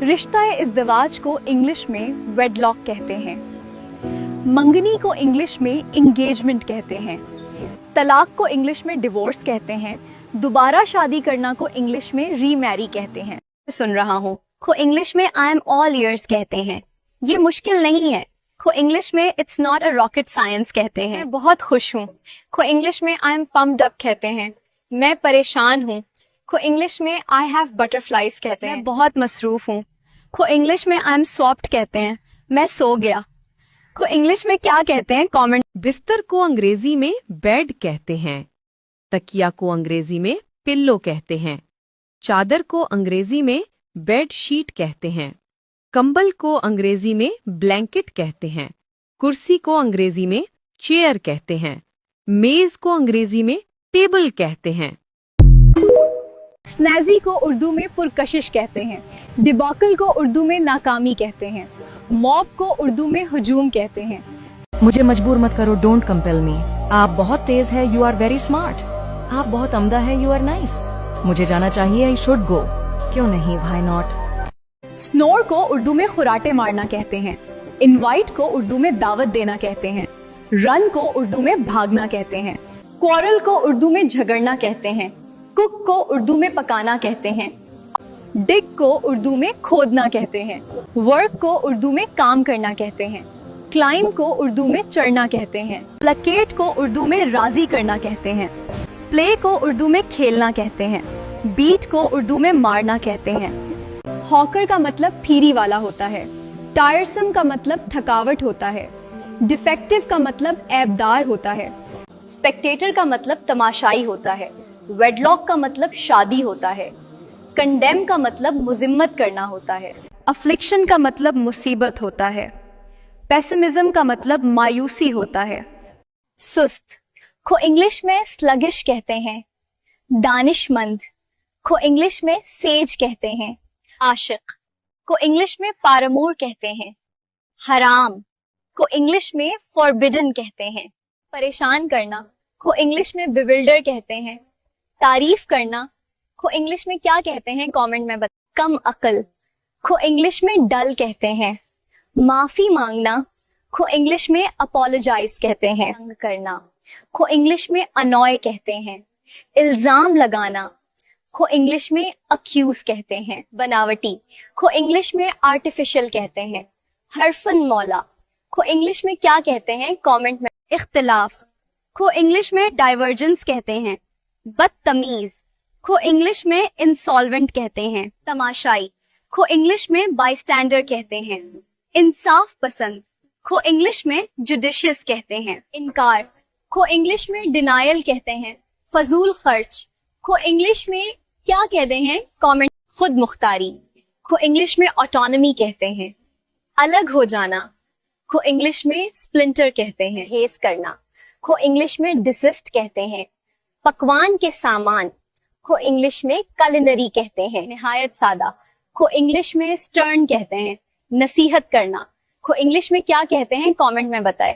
रिश्ता इज़्दिवाज को इंग्लिश में वेडलॉक कहते हैं। मंगनी को इंग्लिश में इंगेजमेंट कहते हैं। तलाक को इंग्लिश में डिवोर्स कहते हैं। दोबारा शादी करना को इंग्लिश में रीमैरी कहते हैं। सुन रहा हूँ को इंग्लिश में आई एम ऑल ईयर्स कहते हैं। ये मुश्किल नहीं है। को इंग्लिश में it's not a rocket science कहते हैं। मैं बहुत खुश हूँ। को इंग्लिश में आई एम पम्प्ड अप कहते हैं। मैं परेशान हूँ। को इंग्लिश में आई हैव बटरफ्लाइज कहते हैं। मैं बहुत मसरूफ हूँ। को इंग्लिश में आई एम स्वॉप्ड कहते हैं। मैं सो गया। को इंग्लिश में क्या कहते हैं कमेंट। बिस्तर को अंग्रेजी में बेड कहते हैं। तकिया को अंग्रेजी में पिल्लो कहते हैं। चादर को अंग्रेजी में बेड शीट कहते हैं। कंबल को अंग्रेजी में ब्लैंकेट कहते हैं। कुर्सी को अंग्रेजी में चेयर कहते हैं। मेज को अंग्रेजी में टेबल कहते हैं। स्नैजी को उर्दू में पुरकशिश कहते हैं। डिबॉकल को उर्दू में नाकामी कहते हैं। मॉब को उर्दू में हुजूम कहते हैं। मुझे मजबूर मत करो, डोंट कंपेल मी। आप बहुत तेज है, यू आर वेरी स्मार्ट। आप बहुत अमदा है, यू आर नाइस। मुझे जाना चाहिए, आई शुड गो। क्यों नहीं, व्हाई नॉट। स्नोर को उर्दू में खुराटे मारना कहते हैं। इनवाइट को उर्दू में दावत देना कहते हैं। रन को उर्दू में भागना कहते हैं। क्वारल को उर्दू में झगड़ना कहते हैं। कुक को उर्दू में पकाना कहते हैं। डिग को उर्दू में खोदना कहते हैं। वर्क को उर्दू में काम करना कहते हैं। क्लाइंब को उर्दू में चढ़ना कहते हैं। प्लकेट को उर्दू में राजी करना कहते हैं। प्ले को उर्दू में खेलना कहते हैं। बीट को उर्दू में मारना कहते हैं। हॉकर का मतलब फीरी वाला होता है। टायरसम का मतलब थकावट होता है। डिफेक्टिव का मतलब ऐबदार होता है। स्पेक्टेटर का मतलब तमाशाई होता है। वेडलॉक का मतलब शादी होता है। कंडेम का मतलब मुजिम्मत करना होता है। अफ्लिक्शन का मतलब मुसीबत होता है। पेसिमिज्म का मतलब मायूसी होता है। सुस्त को इंग्लिश में स्लगिश कहते हैं। दानिशमंद को इंग्लिश में सेज कहते हैं। आशिक को इंग्लिश में पारामोर कहते हैं। हराम को इंग्लिश में फॉरबिडन कहते हैं। परेशान करना को इंग्लिश में बिविल्डर कहते हैं। तारीफ करना को इंग्लिश में क्या कहते हैं कमेंट में बता। कम अक्ल को इंग्लिश में डल कहते हैं। माफी मांगना को इंग्लिश में अपोलोजाइज कहते हैं। तंग करना को इंग्लिश में अनॉय कहते हैं। इल्जाम लगाना को इंग्लिश में अक्यूज कहते हैं। बनावटी को इंग्लिश में आर्टिफिशियल कहते हैं। हरफन मौला को इंग्लिश में क्या कहते हैं कमेंट में। इख्तिलाफ को इंग्लिश में डाइवर्जेंस कहते हैं। बदतमीज को इंग्लिश में इंसॉल्वेंट कहते हैं। तमाशाई को इंग्लिश में बाईस्टैंडर कहते हैं। इंसाफ पसंद को इंग्लिश में जुडिशियस कहते हैं। इनकार को इंग्लिश में डिनायल कहते हैं। फजूल खर्च को इंग्लिश में क्या कहते हैं कमेंट। खुद मुख्तारी को इंग्लिश में ऑटोनॉमी कहते हैं। अलग हो जाना को इंग्लिश में स्प्लिंटर कहते हैं। हेस करना को इंग्लिश में डिसिस्ट कहते हैं। पकवान के सामान को इंग्लिश में कलिनरी कहते हैं। निहायत सादा को इंग्लिश में स्टर्न कहते हैं। नसीहत करना को इंग्लिश में क्या कहते हैं कमेंट में बताएं।